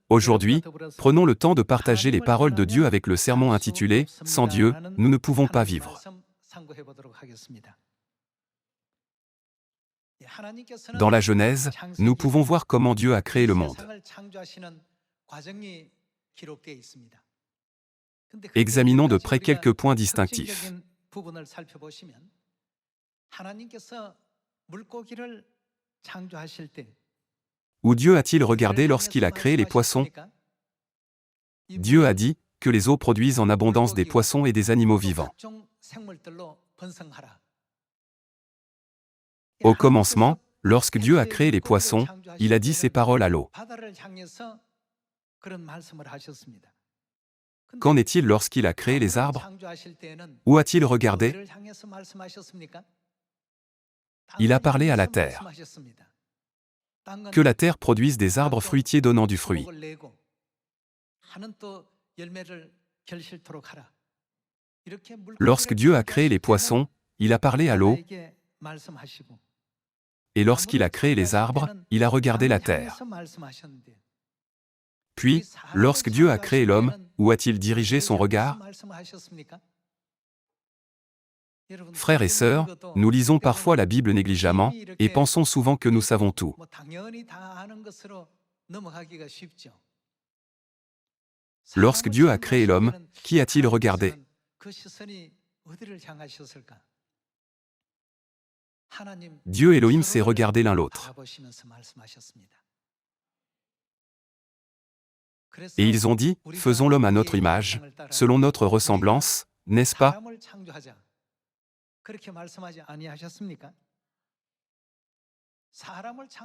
Aujourd'hui, prenons le temps de partager les paroles de Dieu avec le sermon intitulé « Sans Dieu, nous ne pouvons pas vivre ». Dans la Genèse, nous pouvons voir comment Dieu a créé le monde. Examinons de près quelques points distinctifs. Où Dieu a-t-il regardé lorsqu'il a créé les poissons? Dieu a dit que les eaux produisent en abondance des poissons et des animaux vivants. Au commencement, lorsque Dieu a créé les poissons, il a dit ces paroles à l'eau. Qu'en est-il lorsqu'il a créé les arbres? Où a-t-il regardé? Il a parlé à la terre. Que la terre produise des arbres fruitiers donnant du fruit. Lorsque Dieu a créé les poissons, il a parlé à l'eau, et lorsqu'il a créé les arbres, il a regardé la terre. Puis, lorsque Dieu a créé l'homme, où a-t-il dirigé son regard? Frères et sœurs, nous lisons parfois la Bible négligemment, et pensons souvent que nous savons tout. Lorsque Dieu a créé l'homme, qui a-t-il regardé? Dieu Elohim s'est regardé l'un l'autre. Et ils ont dit, faisons l'homme à notre image, selon notre ressemblance, n'est-ce pas?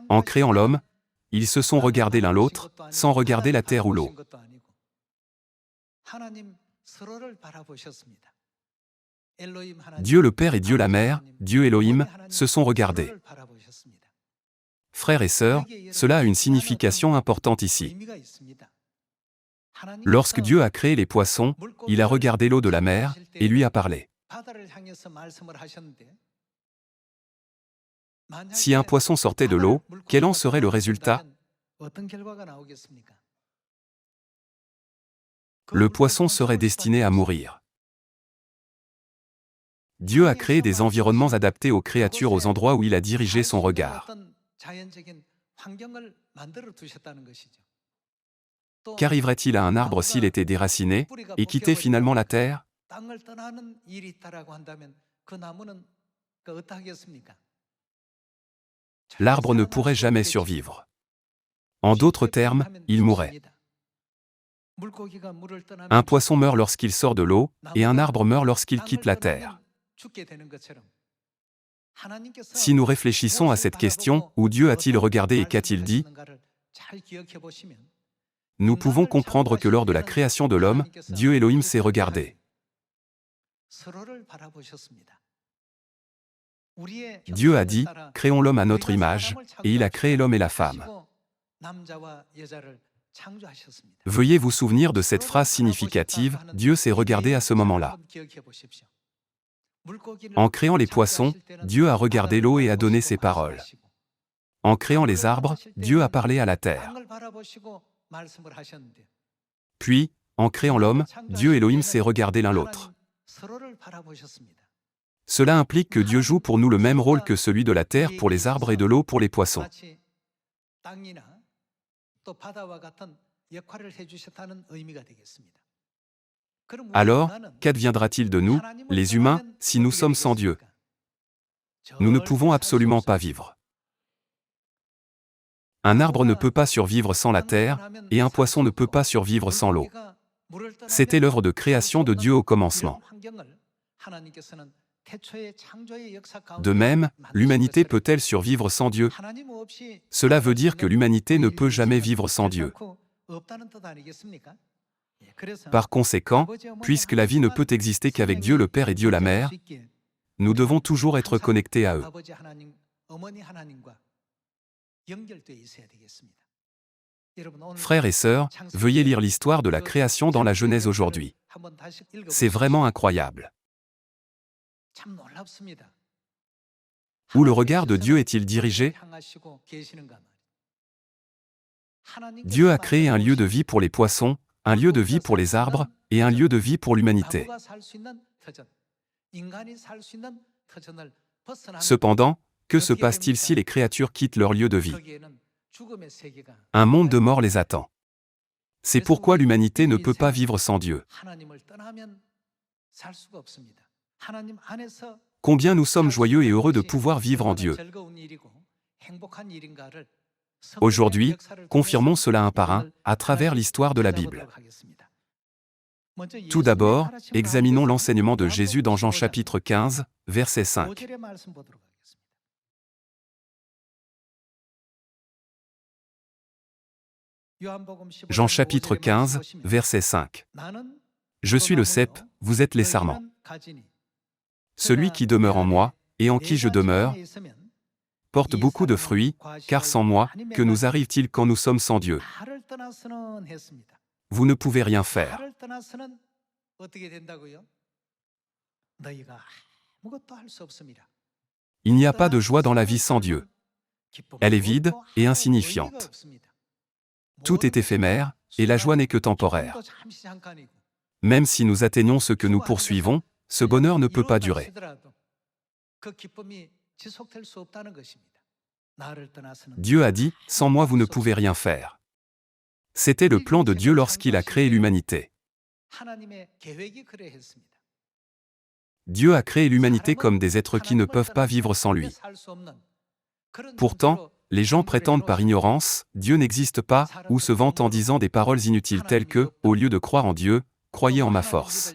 En créant l'homme, ils se sont regardés l'un l'autre, sans regarder la terre ou l'eau. Dieu le Père et Dieu la Mère, Dieu Elohim, se sont regardés. Frères et sœurs, cela a une signification importante ici. Lorsque Dieu a créé les poissons, il a regardé l'eau de la mer, et lui a parlé. Si un poisson sortait de l'eau, quel en serait le résultat? Le poisson serait destiné à mourir. Dieu a créé des environnements adaptés aux créatures aux endroits où il a dirigé son regard. Qu'arriverait-il à un arbre s'il était déraciné et quittait finalement la terre? L'arbre ne pourrait jamais survivre. En d'autres termes, il mourrait. Un poisson meurt lorsqu'il sort de l'eau, et un arbre meurt lorsqu'il quitte la terre. Si nous réfléchissons à cette question, où Dieu a-t-il regardé et qu'a-t-il dit? Nous pouvons comprendre que lors de la création de l'homme, Dieu Elohim s'est regardé. Dieu a dit, créons l'homme à notre image, et il a créé l'homme et la femme. Veuillez vous souvenir de cette phrase significative, Dieu s'est regardé à ce moment-là. En créant les poissons, Dieu a regardé l'eau et a donné ses paroles. En créant les arbres, Dieu a parlé à la terre. Puis, en créant l'homme, Dieu Elohim s'est regardé l'un l'autre. Cela implique que Dieu joue pour nous le même rôle que celui de la terre pour les arbres et de l'eau pour les poissons. Alors, qu'adviendra-t-il de nous, les humains, si nous sommes sans Dieu? Nous ne pouvons absolument pas vivre. Un arbre ne peut pas survivre sans la terre, et un poisson ne peut pas survivre sans l'eau. C'était l'œuvre de création de Dieu au commencement. De même, l'humanité peut-elle survivre sans Dieu? Cela veut dire que l'humanité ne peut jamais vivre sans Dieu. Par conséquent, puisque la vie ne peut exister qu'avec Dieu le Père et Dieu la Mère, nous devons toujours être connectés à eux. Frères et sœurs, veuillez lire l'histoire de la création dans la Genèse aujourd'hui. C'est vraiment incroyable. Où le regard de Dieu est-il dirigé? Dieu a créé un lieu de vie pour les poissons, un lieu de vie pour les arbres, et un lieu de vie pour l'humanité. Cependant, que se passe-t-il si les créatures quittent leur lieu de vie? Un monde de mort les attend. C'est pourquoi l'humanité ne peut pas vivre sans Dieu. Combien nous sommes joyeux et heureux de pouvoir vivre en Dieu. Aujourd'hui, confirmons cela un par un, à travers l'histoire de la Bible. Tout d'abord, examinons l'enseignement de Jésus dans Jean chapitre 15, verset 5. Jean chapitre 15, verset 5. Je suis le cep, vous êtes les sarments. Celui qui demeure en moi, et en qui je demeure, porte beaucoup de fruits, car sans moi, que nous arrive-t-il quand nous sommes sans Dieu? Vous ne pouvez rien faire. Il n'y a pas de joie dans la vie sans Dieu. Elle est vide et insignifiante. Tout est éphémère, et la joie n'est que temporaire. Même si nous atteignons ce que nous poursuivons, ce bonheur ne peut pas durer. Dieu a dit, « Sans moi vous ne pouvez rien faire ». C'était le plan de Dieu lorsqu'il a créé l'humanité. Dieu a créé l'humanité comme des êtres qui ne peuvent pas vivre sans lui. Pourtant, les gens prétendent par ignorance, Dieu n'existe pas, ou se vantent en disant des paroles inutiles telles que, au lieu de croire en Dieu, croyez en ma force.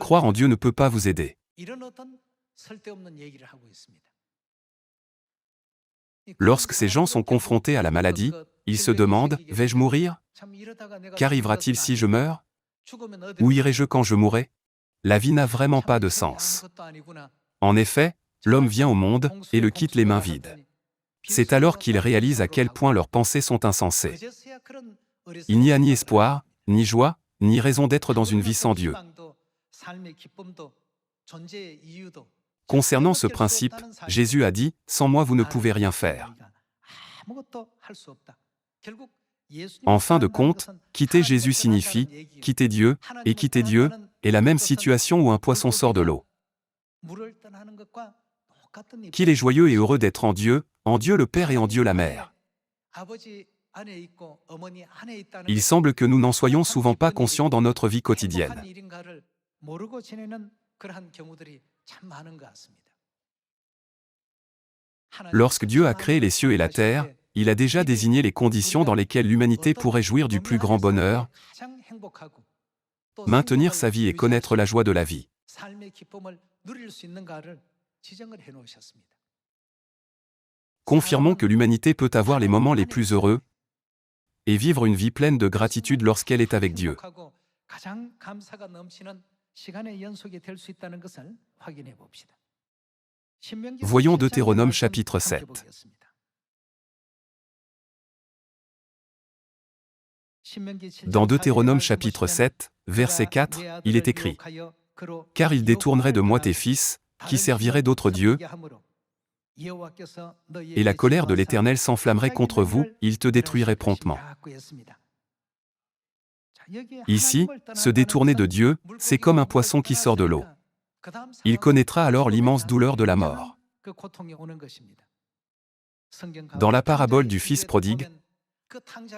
Croire en Dieu ne peut pas vous aider. Lorsque ces gens sont confrontés à la maladie, ils se demandent, vais-je mourir? Qu'arrivera-t-il si je meurs? Où irai-je quand je mourrai? La vie n'a vraiment pas de sens. En effet, l'homme vient au monde, et le quitte les mains vides. C'est alors qu'ils réalisent à quel point leurs pensées sont insensées. Il n'y a ni espoir, ni joie, ni raison d'être dans une vie sans Dieu. Concernant ce principe, Jésus a dit, « Sans moi vous ne pouvez rien faire ». En fin de compte, quitter Jésus signifie, quitter Dieu, et quitter Dieu, est la même situation où un poisson sort de l'eau. Qu'il est joyeux et heureux d'être en Dieu le Père et en Dieu la Mère. Il semble que nous n'en soyons souvent pas conscients dans notre vie quotidienne. Lorsque Dieu a créé les cieux et la terre, il a déjà désigné les conditions dans lesquelles l'humanité pourrait jouir du plus grand bonheur, maintenir sa vie et connaître la joie de la vie. Confirmons que l'humanité peut avoir les moments les plus heureux et vivre une vie pleine de gratitude lorsqu'elle est avec Dieu. Voyons Deutéronome chapitre 7. Dans Deutéronome chapitre 7, verset 4, il est écrit « Car ils détourneraient de moi tes fils, qui serviraient d'autres dieux, et la colère de l'Éternel s'enflammerait contre vous, il te détruirait promptement. » Ici, se détourner de Dieu, c'est comme un poisson qui sort de l'eau. Il connaîtra alors l'immense douleur de la mort. Dans la parabole du fils prodigue,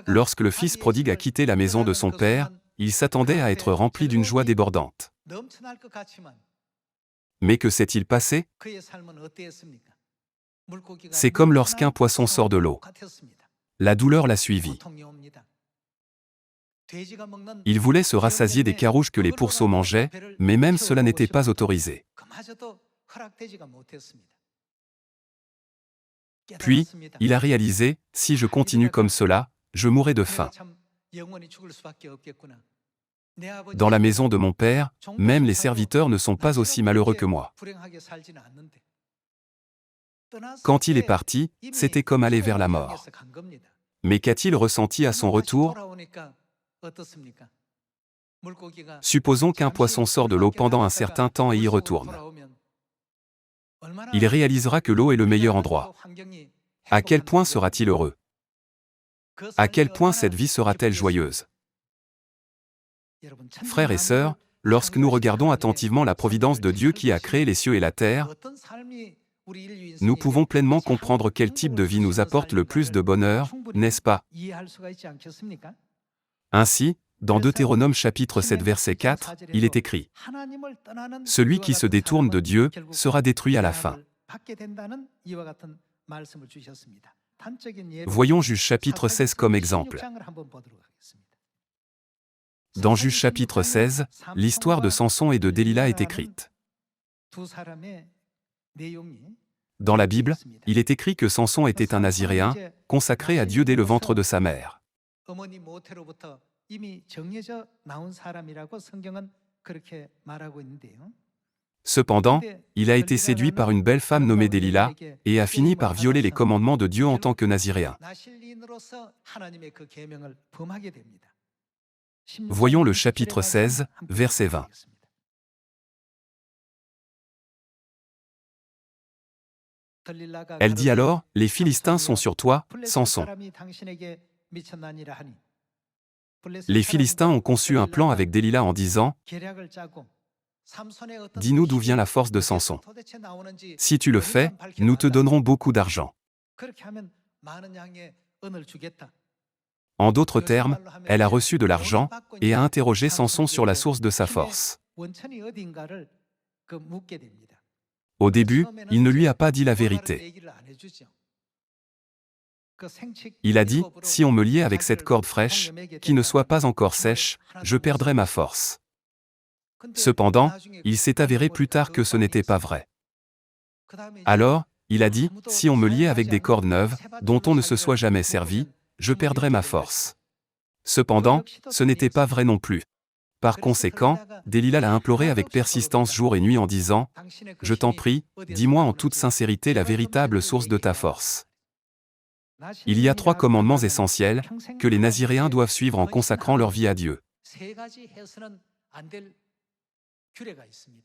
lorsque le fils prodigue a quitté la maison de son père, il s'attendait à être rempli d'une joie débordante. Mais que s'est-il passé? C'est comme lorsqu'un poisson sort de l'eau. La douleur l'a suivi. Il voulait se rassasier des carouges que les pourceaux mangeaient, mais même cela n'était pas autorisé. Puis, il a réalisé, si je continue comme cela, je mourrai de faim. Dans la maison de mon père, même les serviteurs ne sont pas aussi malheureux que moi. Quand il est parti, c'était comme aller vers la mort. Mais qu'a-t-il ressenti à son retour? Supposons qu'un poisson sort de l'eau pendant un certain temps et y retourne. Il réalisera que l'eau est le meilleur endroit. À quel point sera-t-il heureux? À quel point cette vie sera-t-elle joyeuse? Frères et sœurs, lorsque nous regardons attentivement la providence de Dieu qui a créé les cieux et la terre, nous pouvons pleinement comprendre quel type de vie nous apporte le plus de bonheur, n'est-ce pas? Ainsi, dans Deutéronome chapitre 7 verset 4, il est écrit: « Celui qui se détourne de Dieu sera détruit à la fin. » Voyons Juge chapitre 16 comme exemple. Dans Juge chapitre 16, l'histoire de Samson et de Delilah est écrite. Dans la Bible, il est écrit que Samson était un Naziréen, consacré à Dieu dès le ventre de sa mère. Cependant, il a été séduit par une belle femme nommée Delilah, et a fini par violer les commandements de Dieu en tant que Naziréen. Voyons le chapitre 16, verset 20. Elle dit alors: « Les Philistins sont sur toi, Samson. » Les Philistins ont conçu un plan avec Delilah en disant: « Dis-nous d'où vient la force de Samson. Si tu le fais, nous te donnerons beaucoup d'argent. » En d'autres termes, elle a reçu de l'argent et a interrogé Samson sur la source de sa force. Au début, il ne lui a pas dit la vérité. Il a dit: « Si on me liait avec cette corde fraîche, qui ne soit pas encore sèche, je perdrai ma force. » Cependant, il s'est avéré plus tard que ce n'était pas vrai. Alors, il a dit: « Si on me liait avec des cordes neuves, dont on ne se soit jamais servi, je perdrai ma force. » Cependant, ce n'était pas vrai non plus. Par conséquent, Delilah l'a imploré avec persistance jour et nuit en disant: « Je t'en prie, dis-moi en toute sincérité la véritable source de ta force. » Il y a 3 commandements essentiels que les Naziréens doivent suivre en consacrant leur vie à Dieu.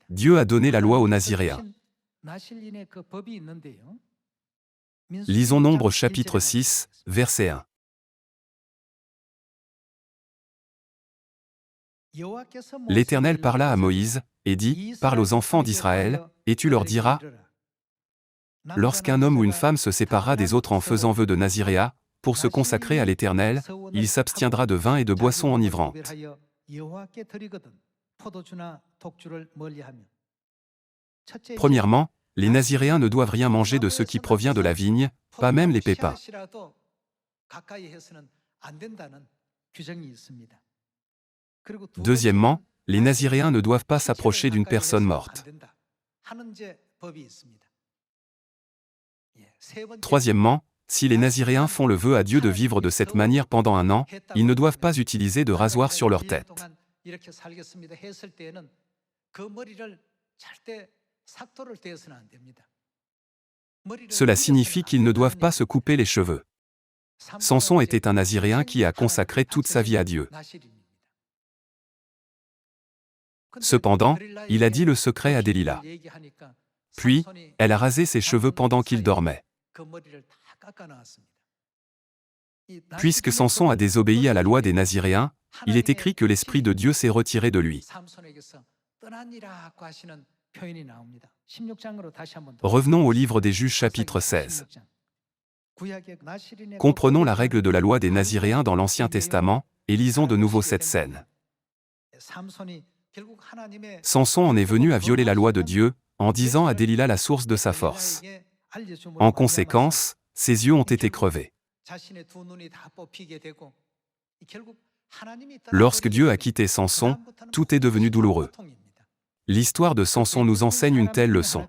Dieu a donné la loi aux Naziréens. Lisons Nombre chapitre 6, verset 1. L'Éternel parla à Moïse, et dit: « Parle aux enfants d'Israël, et tu leur diras: lorsqu'un homme ou une femme se séparera des autres en faisant vœu de naziréat, pour se consacrer à l'Éternel, il s'abstiendra de vin et de boissons enivrantes. » Premièrement, les Naziréens ne doivent rien manger de ce qui provient de la vigne, pas même les pépins. Deuxièmement, les Naziréens ne doivent pas s'approcher d'une personne morte. Troisièmement, si les Naziréens font le vœu à Dieu de vivre de cette manière pendant 1 an, ils ne doivent pas utiliser de rasoir sur leur tête. Cela signifie qu'ils ne doivent pas se couper les cheveux. Samson était un Naziréen qui a consacré toute sa vie à Dieu. Cependant, il a dit le secret à Delilah. Puis, elle a rasé ses cheveux pendant qu'il dormait. Puisque Samson a désobéi à la loi des Naziréens, il est écrit que l'Esprit de Dieu s'est retiré de lui. Revenons au livre des Juges chapitre 16. Comprenons la règle de la loi des Naziréens dans l'Ancien Testament, et lisons de nouveau cette scène. Samson en est venu à violer la loi de Dieu, en disant à Delilah la source de sa force. En conséquence, ses yeux ont été crevés. Lorsque Dieu a quitté Samson, tout est devenu douloureux. L'histoire de Samson nous enseigne une telle leçon.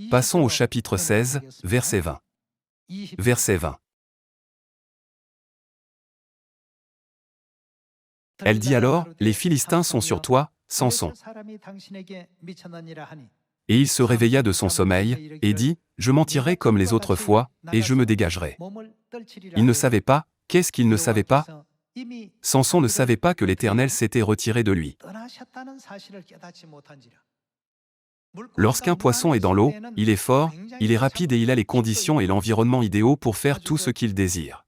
Passons au chapitre 16, verset 20. Verset 20. Elle dit alors: « Les Philistins sont sur toi, Samson. » Et il se réveilla de son sommeil, et dit: « Je m'en tirerai comme les autres fois, et je me dégagerai. » Il ne savait pas. Qu'est-ce qu'il ne savait pas? Samson ne savait pas que l'Éternel s'était retiré de lui. Lorsqu'un poisson est dans l'eau, il est fort, il est rapide et il a les conditions et l'environnement idéaux pour faire tout ce qu'il désire.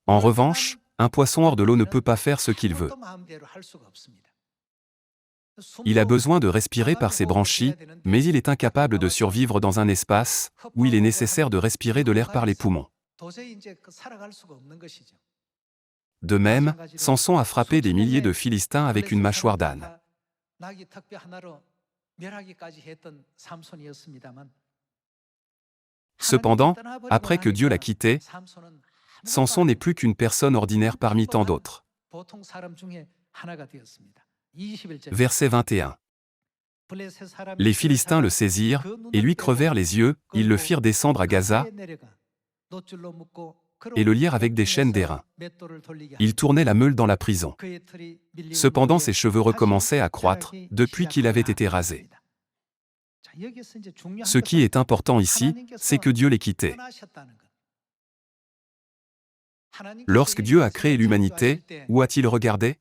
En revanche, un poisson hors de l'eau ne peut pas faire ce qu'il veut. Il a besoin de respirer par ses branchies, mais il est incapable de survivre dans un espace où il est nécessaire de respirer de l'air par les poumons. De même, Samson a frappé des milliers de Philistins avec une mâchoire d'âne. Cependant, après que Dieu l'a quitté, Samson n'est plus qu'une personne ordinaire parmi tant d'autres. Verset 21. Les Philistins le saisirent et lui crevèrent les yeux, ils le firent descendre à Gaza et le lièrent avec des chaînes d'airain. Il tournait la meule dans la prison. Cependant ses cheveux recommençaient à croître depuis qu'il avait été rasé. Ce qui est important ici, c'est que Dieu l'ait quitté. Lorsque Dieu a créé l'humanité, où a-t-il regardé?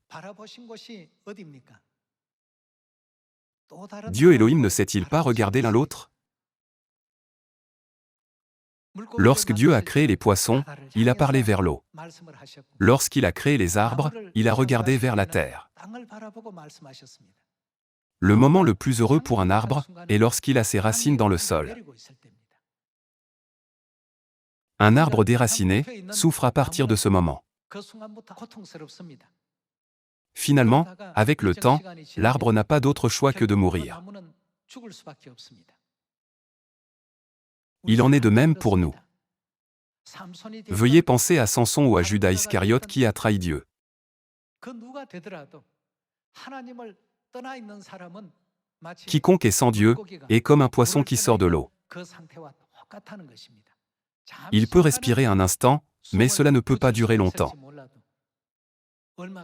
Dieu Elohim ne s'est-il pas regardé l'un l'autre? Lorsque Dieu a créé les poissons, il a parlé vers l'eau. Lorsqu'il a créé les arbres, il a regardé vers la terre. Le moment le plus heureux pour un arbre est lorsqu'il a ses racines dans le sol. Un arbre déraciné souffre à partir de ce moment. Finalement, avec le temps, l'arbre n'a pas d'autre choix que de mourir. Il en est de même pour nous. Veuillez penser à Samson ou à Judas Iscariote qui a trahi Dieu. Quiconque est sans Dieu est comme un poisson qui sort de l'eau. Il peut respirer un instant, mais cela ne peut pas durer longtemps.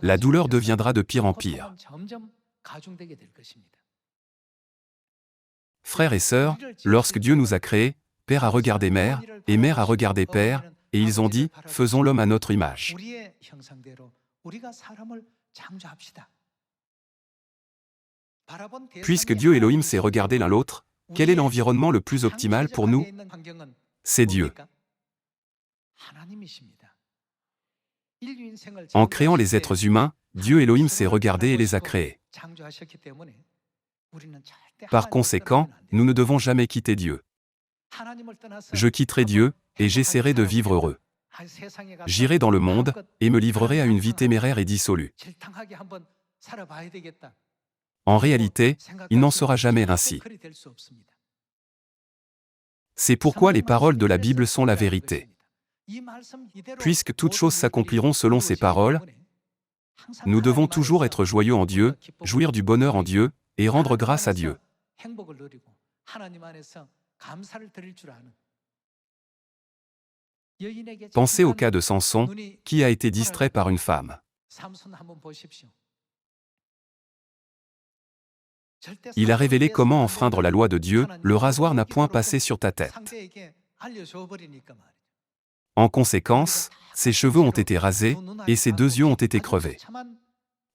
La douleur deviendra de pire en pire. Frères et sœurs, lorsque Dieu nous a créés, Père a regardé Mère, et Mère a regardé Père, et ils ont dit, faisons l'homme à notre image. Puisque Dieu Elohim s'est regardé l'un l'autre, quel est l'environnement le plus optimal pour nous? C'est Dieu. En créant les êtres humains, Dieu Elohim s'est regardé et les a créés. Par conséquent, nous ne devons jamais quitter Dieu. Je quitterai Dieu, et j'essaierai de vivre heureux. J'irai dans le monde, et me livrerai à une vie téméraire et dissolue. En réalité, il n'en sera jamais ainsi. C'est pourquoi les paroles de la Bible sont la vérité. Puisque toutes choses s'accompliront selon ces paroles, nous devons toujours être joyeux en Dieu, jouir du bonheur en Dieu, et rendre grâce à Dieu. Pensez au cas de Samson, qui a été distrait par une femme. Il a révélé comment enfreindre la loi de Dieu, le rasoir n'a point passé sur ta tête. En conséquence, ses cheveux ont été rasés, et ses deux yeux ont été crevés.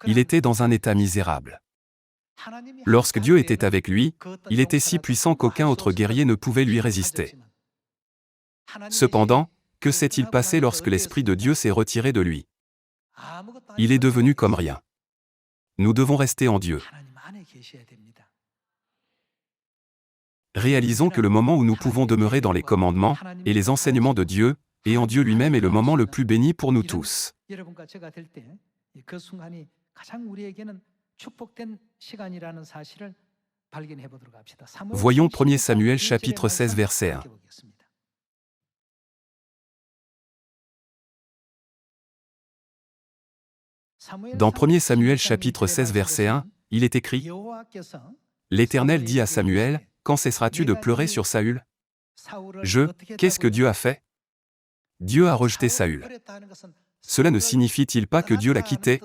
Il était dans un état misérable. Lorsque Dieu était avec lui, il était si puissant qu'aucun autre guerrier ne pouvait lui résister. Cependant, que s'est-il passé lorsque l'Esprit de Dieu s'est retiré de lui? Il est devenu comme rien. Nous devons rester en Dieu. Réalisons que le moment où nous pouvons demeurer dans les commandements et les enseignements de Dieu, et en Dieu lui-même est le moment le plus béni pour nous tous. Voyons 1 Samuel chapitre 16 verset 1. Dans 1 Samuel chapitre 16 verset 1, il est écrit: L'Éternel dit à Samuel, quand cesseras-tu de pleurer sur Saül? Qu'est-ce que Dieu a fait? Dieu a rejeté Saül. Cela ne signifie-t-il pas que Dieu l'a quitté?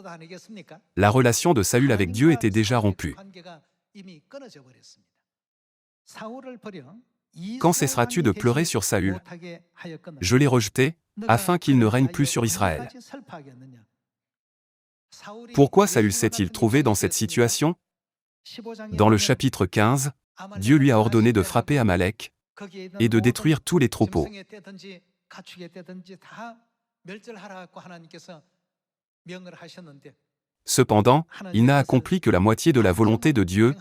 La relation de Saül avec Dieu était déjà rompue. Quand cesseras-tu de pleurer sur Saül? Je l'ai rejeté, afin qu'il ne règne plus sur Israël. Pourquoi Saül s'est-il trouvé dans cette situation? Dans le chapitre 15, Dieu lui a ordonné de frapper Amalek et de détruire tous les troupeaux. Cependant, il n'a accompli que la moitié de la volonté de Dieu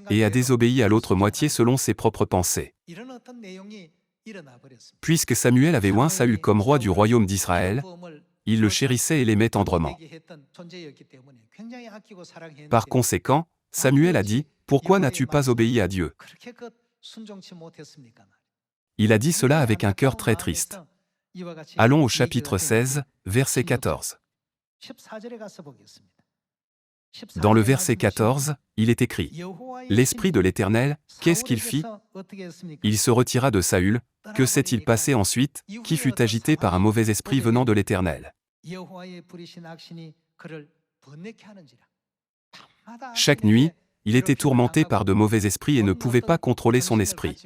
et a désobéi à l'autre moitié selon ses propres pensées. Puisque Samuel avait oint Saül comme roi du royaume d'Israël, il le chérissait et l'aimait tendrement. Par conséquent, Samuel a dit, « Pourquoi n'as-tu pas obéi à Dieu ?» Il a dit cela avec un cœur très triste. Allons au chapitre 16, verset 14. Dans le verset 14, il est écrit, « L'Esprit de l'Éternel, qu'est-ce qu'il fit? Il se retira de Saül. Que s'est-il passé ensuite, qui fut agité par un mauvais esprit venant de l'Éternel? » Chaque nuit, il était tourmenté par de mauvais esprits et ne pouvait pas contrôler son esprit.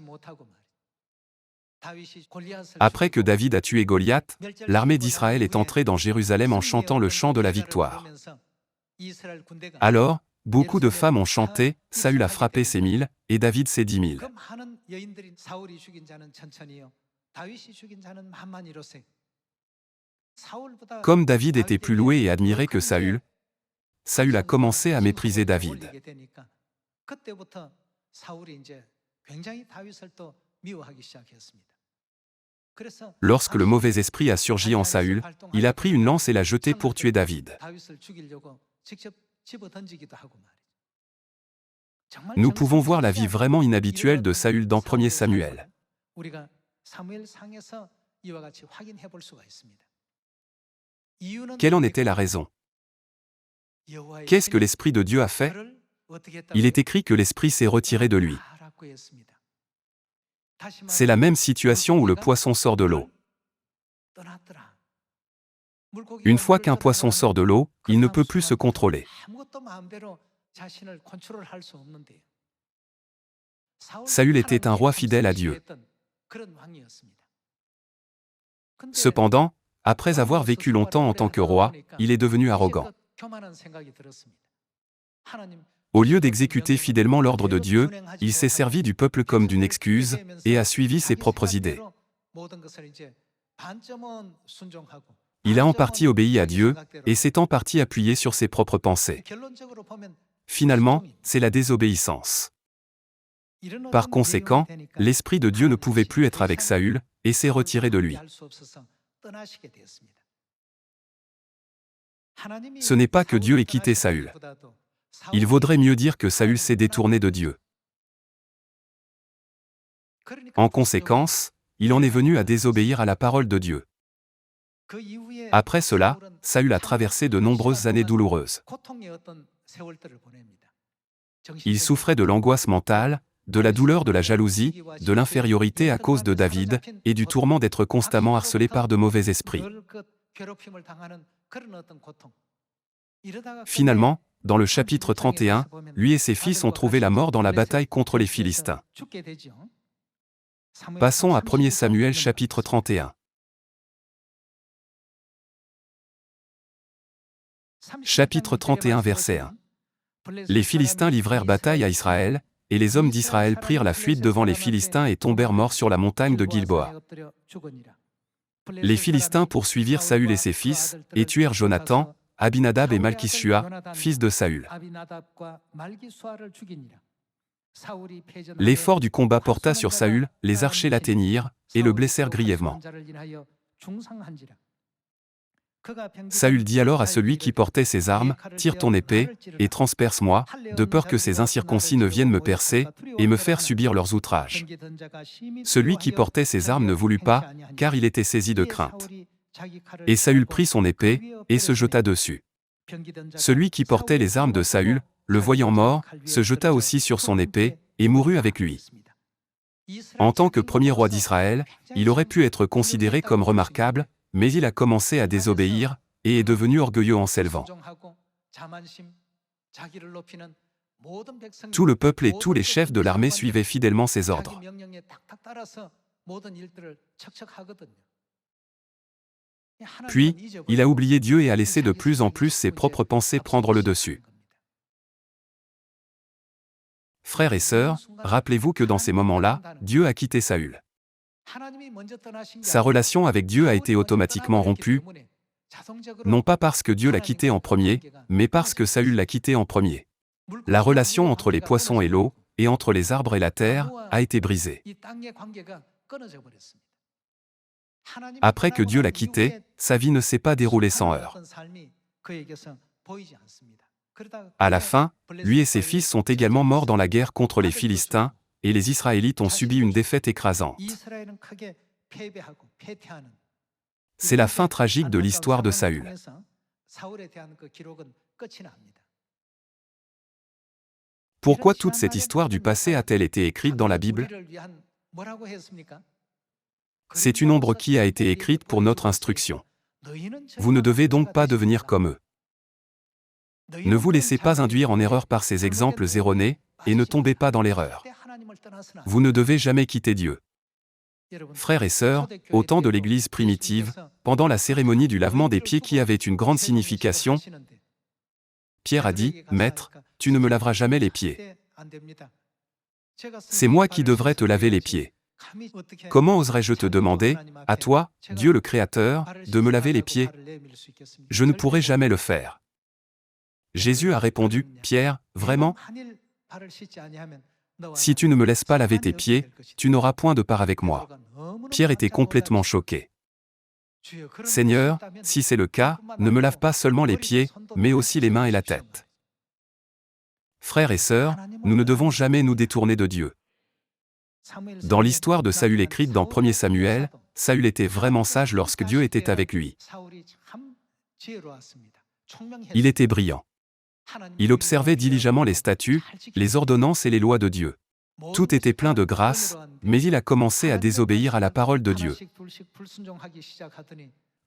Après que David a tué Goliath, l'armée d'Israël est entrée dans Jérusalem en chantant le chant de la victoire. Alors, beaucoup de femmes ont chanté, Saül a frappé ses 1000, et David ses 10 000. Comme David était plus loué et admiré que Saül, Saül a commencé à mépriser David. Lorsque le mauvais esprit a surgi en Saül, il a pris une lance et l'a jetée pour tuer David. Nous pouvons voir la vie vraiment inhabituelle de Saül dans 1 Samuel. Quelle en était la raison? Qu'est-ce que l'Esprit de Dieu a fait? Il est écrit que l'Esprit s'est retiré de lui. C'est la même situation où le poisson sort de l'eau. Une fois qu'un poisson sort de l'eau, il ne peut plus se contrôler. Saül était un roi fidèle à Dieu. Cependant, après avoir vécu longtemps en tant que roi, il est devenu arrogant. Au lieu d'exécuter fidèlement l'ordre de Dieu, il s'est servi du peuple comme d'une excuse et a suivi ses propres idées. Il a en partie obéi à Dieu et s'est en partie appuyé sur ses propres pensées. Finalement, c'est la désobéissance. Par conséquent, l'Esprit de Dieu ne pouvait plus être avec Saül et s'est retiré de lui. Ce n'est pas que Dieu ait quitté Saül. Il vaudrait mieux dire que Saül s'est détourné de Dieu. En conséquence, il en est venu à désobéir à la parole de Dieu. Après cela, Saül a traversé de nombreuses années douloureuses. Il souffrait de l'angoisse mentale, de la douleur de la jalousie, de l'infériorité à cause de David, et du tourment d'être constamment harcelé par de mauvais esprits. Finalement, dans le chapitre 31, lui et ses fils ont trouvé la mort dans la bataille contre les Philistins. Passons à 1 Samuel chapitre 31. Chapitre 31 verset 1. Les Philistins livrèrent bataille à Israël, et les hommes d'Israël prirent la fuite devant les Philistins et tombèrent morts sur la montagne de Gilboa. Les Philistins poursuivirent Saül et ses fils, et tuèrent Jonathan, Abinadab et Malchishua, fils de Saül. L'effort du combat porta sur Saül, les archers l'atteignirent, et le blessèrent grièvement. Saül dit alors à celui qui portait ses armes, « Tire ton épée, et transperce-moi, de peur que ces incirconcis ne viennent me percer, et me faire subir leurs outrages. » Celui qui portait ses armes ne voulut pas, car il était saisi de crainte. Et Saül prit son épée, et se jeta dessus. Celui qui portait les armes de Saül, le voyant mort, se jeta aussi sur son épée, et mourut avec lui. En tant que premier roi d'Israël, il aurait pu être considéré comme remarquable, mais il a commencé à désobéir, et est devenu orgueilleux en s'élevant. Tout le peuple et tous les chefs de l'armée suivaient fidèlement ses ordres. Puis, il a oublié Dieu et a laissé de plus en plus ses propres pensées prendre le dessus. Frères et sœurs, rappelez-vous que dans ces moments-là, Dieu a quitté Saül. Sa relation avec Dieu a été automatiquement rompue, non pas parce que Dieu l'a quitté en premier, mais parce que Saül l'a quitté en premier. La relation entre les poissons et l'eau, et entre les arbres et la terre, a été brisée. Après que Dieu l'a quitté, sa vie ne s'est pas déroulée sans heurts. À la fin, lui et ses fils sont également morts dans la guerre contre les Philistins, et les Israélites ont subi une défaite écrasante. C'est la fin tragique de l'histoire de Saül. Pourquoi toute cette histoire du passé a-t-elle été écrite dans la Bible? C'est une ombre qui a été écrite pour notre instruction. Vous ne devez donc pas devenir comme eux. Ne vous laissez pas induire en erreur par ces exemples erronés, et ne tombez pas dans l'erreur. Vous ne devez jamais quitter Dieu. Frères et sœurs, au temps de l'Église primitive, pendant la cérémonie du lavement des pieds qui avait une grande signification, Pierre a dit, « Maître, tu ne me laveras jamais les pieds. C'est moi qui devrais te laver les pieds. Comment oserais-je te demander, à toi, Dieu le Créateur, de me laver les pieds? Je ne pourrai jamais le faire. » Jésus a répondu, « Pierre, vraiment? Si tu ne me laisses pas laver tes pieds, tu n'auras point de part avec moi. » Pierre était complètement choqué. « Seigneur, si c'est le cas, ne me lave pas seulement les pieds, mais aussi les mains et la tête. » Frères et sœurs, nous ne devons jamais nous détourner de Dieu. Dans l'histoire de Saül écrite dans 1 Samuel, Saül était vraiment sage lorsque Dieu était avec lui. Il était brillant. Il observait diligemment les statuts, les ordonnances et les lois de Dieu. Tout était plein de grâce, mais il a commencé à désobéir à la parole de Dieu.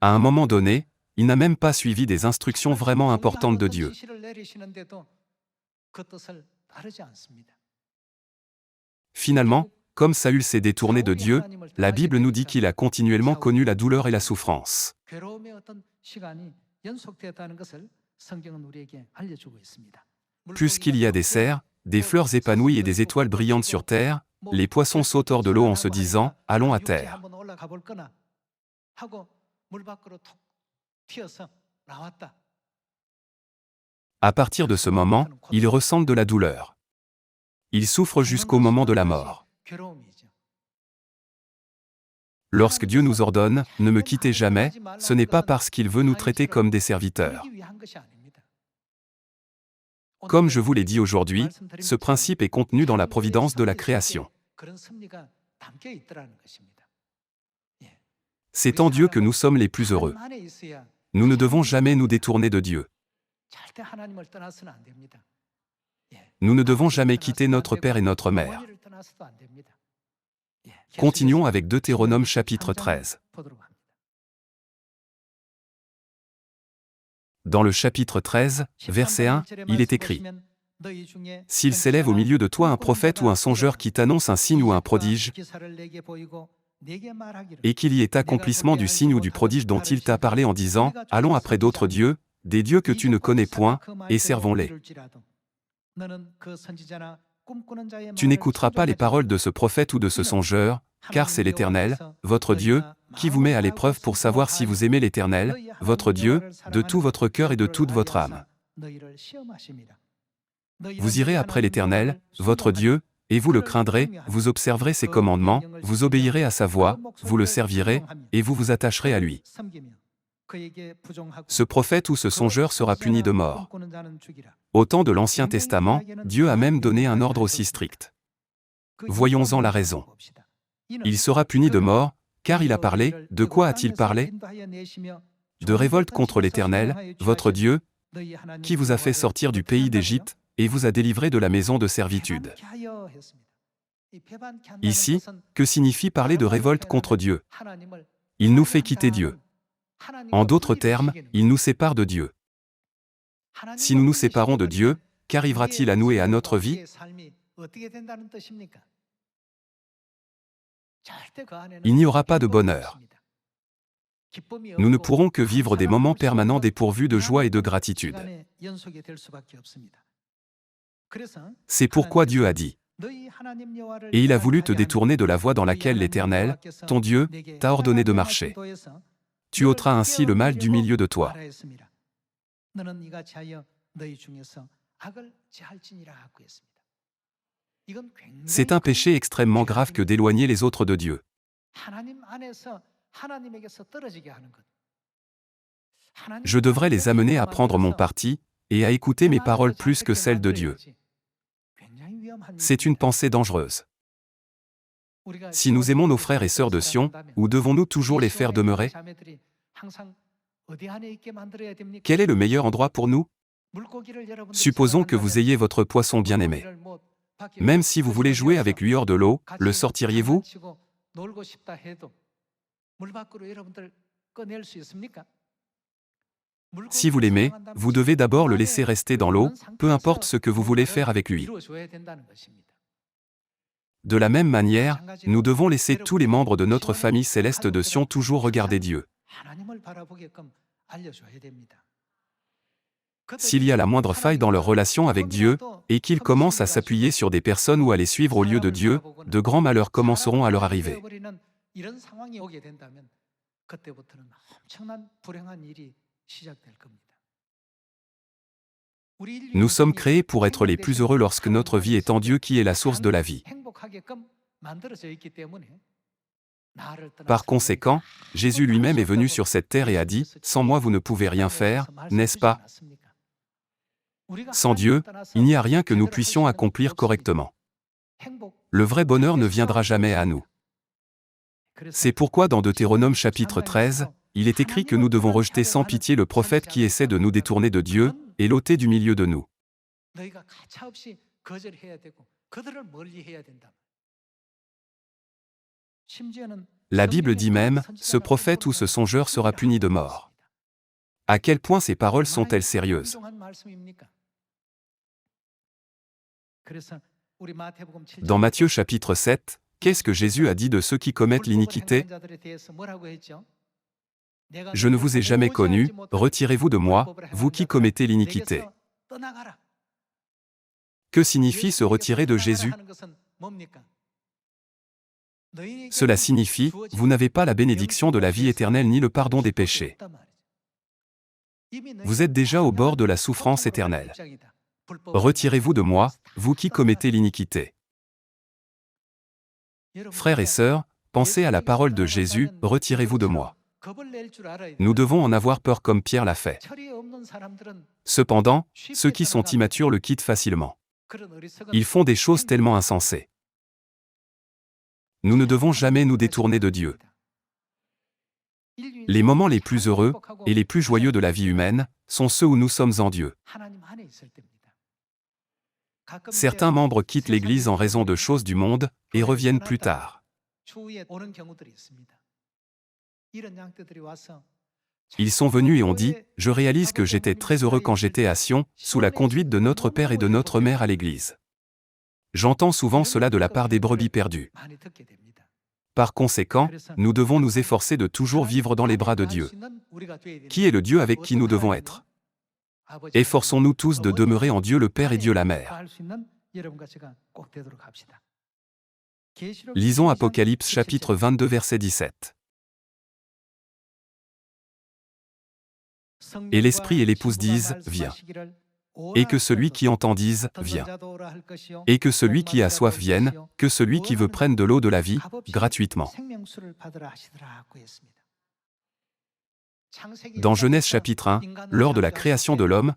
À un moment donné, il n'a même pas suivi des instructions vraiment importantes de Dieu. Finalement, comme Saül s'est détourné de Dieu, la Bible nous dit qu'il a continuellement connu la douleur et la souffrance. Puisqu'il y a des cerfs, des fleurs épanouies et des étoiles brillantes sur terre, les poissons sautent hors de l'eau en se disant « Allons à terre ». À partir de ce moment, ils ressentent de la douleur. Ils souffrent jusqu'au moment de la mort. Lorsque Dieu nous ordonne « Ne me quittez jamais », ce n'est pas parce qu'il veut nous traiter comme des serviteurs. Comme je vous l'ai dit aujourd'hui, ce principe est contenu dans la providence de la création. C'est en Dieu que nous sommes les plus heureux. Nous ne devons jamais nous détourner de Dieu. Nous ne devons jamais quitter notre Père et notre Mère. Continuons avec Deutéronome chapitre 13. Dans le chapitre 13, verset 1, il est écrit « S'il s'élève au milieu de toi un prophète ou un songeur qui t'annonce un signe ou un prodige, et qu'il y ait accomplissement du signe ou du prodige dont il t'a parlé en disant « Allons après d'autres dieux, des dieux que tu ne connais point, et servons-les. » Tu n'écouteras pas les paroles de ce prophète ou de ce songeur, car c'est l'Éternel, votre Dieu, qui vous met à l'épreuve pour savoir si vous aimez l'Éternel, votre Dieu, de tout votre cœur et de toute votre âme. Vous irez après l'Éternel, votre Dieu, et vous le craindrez, vous observerez ses commandements, vous obéirez à sa voix, vous le servirez, et vous vous attacherez à lui. Ce prophète ou ce songeur sera puni de mort. Au temps de l'Ancien Testament, Dieu a même donné un ordre aussi strict. Voyons-en la raison. Il sera puni de mort, car il a parlé, de quoi a-t-il parlé? De révolte contre l'Éternel, votre Dieu, qui vous a fait sortir du pays d'Égypte, et vous a délivré de la maison de servitude. Ici, que signifie parler de révolte contre Dieu? Il nous fait quitter Dieu. En d'autres termes, il nous sépare de Dieu. Si nous nous séparons de Dieu, qu'arrivera-t-il à nous et à notre vie? Il n'y aura pas de bonheur. Nous ne pourrons que vivre des moments permanents dépourvus de joie et de gratitude. C'est pourquoi Dieu a dit, et il a voulu te détourner de la voie dans laquelle l'Éternel, ton Dieu, t'a ordonné de marcher. Tu ôteras ainsi le mal du milieu de toi. C'est un péché extrêmement grave que d'éloigner les autres de Dieu. Je devrais les amener à prendre mon parti et à écouter mes paroles plus que celles de Dieu. C'est une pensée dangereuse. Si nous aimons nos frères et sœurs de Sion, où devons-nous toujours les faire demeurer? Quel est le meilleur endroit pour nous? Supposons que vous ayez votre poisson bien-aimé. Même si vous voulez jouer avec lui hors de l'eau, le sortiriez-vous? Si vous l'aimez, vous devez d'abord le laisser rester dans l'eau, peu importe ce que vous voulez faire avec lui. De la même manière, nous devons laisser tous les membres de notre famille céleste de Sion toujours regarder Dieu. S'il y a la moindre faille dans leur relation avec Dieu, et qu'ils commencent à s'appuyer sur des personnes ou à les suivre au lieu de Dieu, de grands malheurs commenceront à leur arriver. Nous sommes créés pour être les plus heureux lorsque notre vie est en Dieu qui est la source de la vie. Par conséquent, Jésus lui-même est venu sur cette terre et a dit, « Sans moi vous ne pouvez rien faire, n'est-ce pas? Sans Dieu, il n'y a rien que nous puissions accomplir correctement. Le vrai bonheur ne viendra jamais à nous. » C'est pourquoi dans Deutéronome chapitre 13, il est écrit que nous devons rejeter sans pitié le prophète qui essaie de nous détourner de Dieu, et l'ôter du milieu de nous. La Bible dit même, ce prophète ou ce songeur sera puni de mort. À quel point ces paroles sont-elles sérieuses? Dans Matthieu chapitre 7, qu'est-ce que Jésus a dit de ceux qui commettent l'iniquité? Je ne vous ai jamais connu, retirez-vous de moi, vous qui commettez l'iniquité. Que signifie se retirer de Jésus? Cela signifie, vous n'avez pas la bénédiction de la vie éternelle ni le pardon des péchés. Vous êtes déjà au bord de la souffrance éternelle. Retirez-vous de moi, vous qui commettez l'iniquité. Frères et sœurs, pensez à la parole de Jésus, retirez-vous de moi. Nous devons en avoir peur comme Pierre l'a fait. Cependant, ceux qui sont immatures le quittent facilement. Ils font des choses tellement insensées. Nous ne devons jamais nous détourner de Dieu. Les moments les plus heureux et les plus joyeux de la vie humaine sont ceux où nous sommes en Dieu. Certains membres quittent l'Église en raison de choses du monde et reviennent plus tard. Ils sont venus et ont dit, « Je réalise que j'étais très heureux quand j'étais à Sion, sous la conduite de notre père et de notre mère à l'Église. » J'entends souvent cela de la part des brebis perdues. Par conséquent, nous devons nous efforcer de toujours vivre dans les bras de Dieu. Qui est le Dieu avec qui nous devons être? Efforçons-nous tous de demeurer en Dieu le Père et Dieu la Mère. Lisons Apocalypse chapitre 22 verset 17. Et l'Esprit et l'épouse disent, « Viens. » Et que celui qui entend dise, « Viens. » Et que celui qui a soif vienne, que celui qui veut prenne de l'eau de la vie, gratuitement. Dans Genèse chapitre 1, lors de la création de l'homme,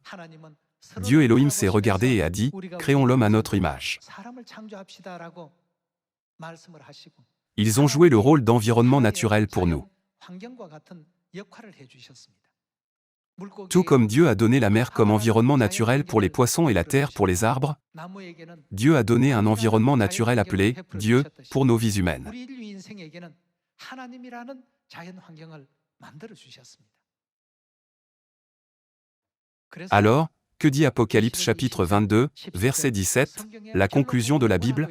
Dieu Elohim s'est regardé et a dit, « Créons l'homme à notre image. » Ils ont joué le rôle d'environnement naturel pour nous. Tout comme Dieu a donné la mer comme environnement naturel pour les poissons et la terre pour les arbres, Dieu a donné un environnement naturel appelé Dieu pour nos vies humaines. Alors, que dit Apocalypse chapitre 22, verset 17, la conclusion de la Bible?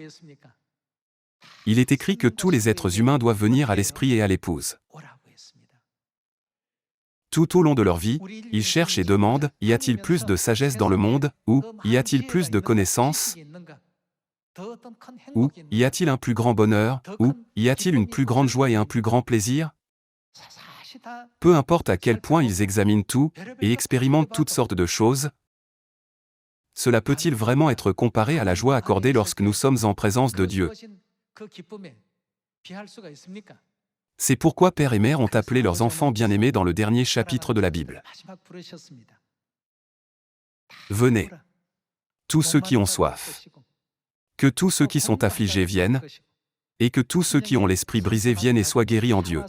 Il est écrit que tous les êtres humains doivent venir à l'Esprit et à l'épouse. Tout au long de leur vie, ils cherchent et demandent, y a-t-il plus de sagesse dans le monde, ou y a-t-il plus de connaissances, ou y a-t-il un plus grand bonheur, ou y a-t-il une plus grande joie et un plus grand plaisir? Peu importe à quel point ils examinent tout et expérimentent toutes sortes de choses, cela peut-il vraiment être comparé à la joie accordée lorsque nous sommes en présence de Dieu? C'est pourquoi père et mère ont appelé leurs enfants bien-aimés dans le dernier chapitre de la Bible. Venez, tous ceux qui ont soif. Que tous ceux qui sont affligés viennent, et que tous ceux qui ont l'esprit brisé viennent et soient guéris en Dieu.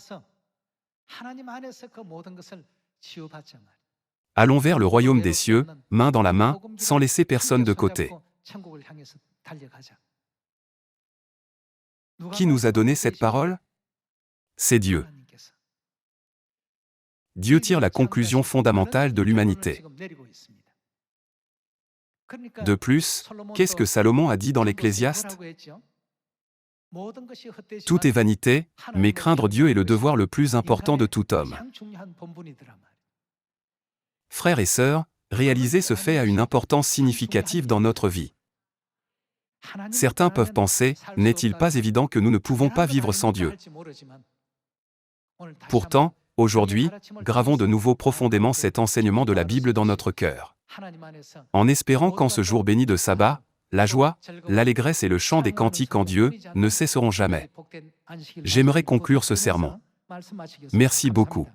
Allons vers le royaume des cieux, main dans la main, sans laisser personne de côté. Qui nous a donné cette parole? C'est Dieu. Dieu tire la conclusion fondamentale de l'humanité. De plus, qu'est-ce que Salomon a dit dans l'Ecclésiaste? Tout est vanité, mais craindre Dieu est le devoir le plus important de tout homme. Frères et sœurs, réaliser ce fait a une importance significative dans notre vie. Certains peuvent penser, n'est-il pas évident que nous ne pouvons pas vivre sans Dieu? Pourtant, aujourd'hui, gravons de nouveau profondément cet enseignement de la Bible dans notre cœur. En espérant qu'en ce jour béni de sabbat, la joie, l'allégresse et le chant des cantiques en Dieu ne cesseront jamais. J'aimerais conclure ce sermon. Merci beaucoup.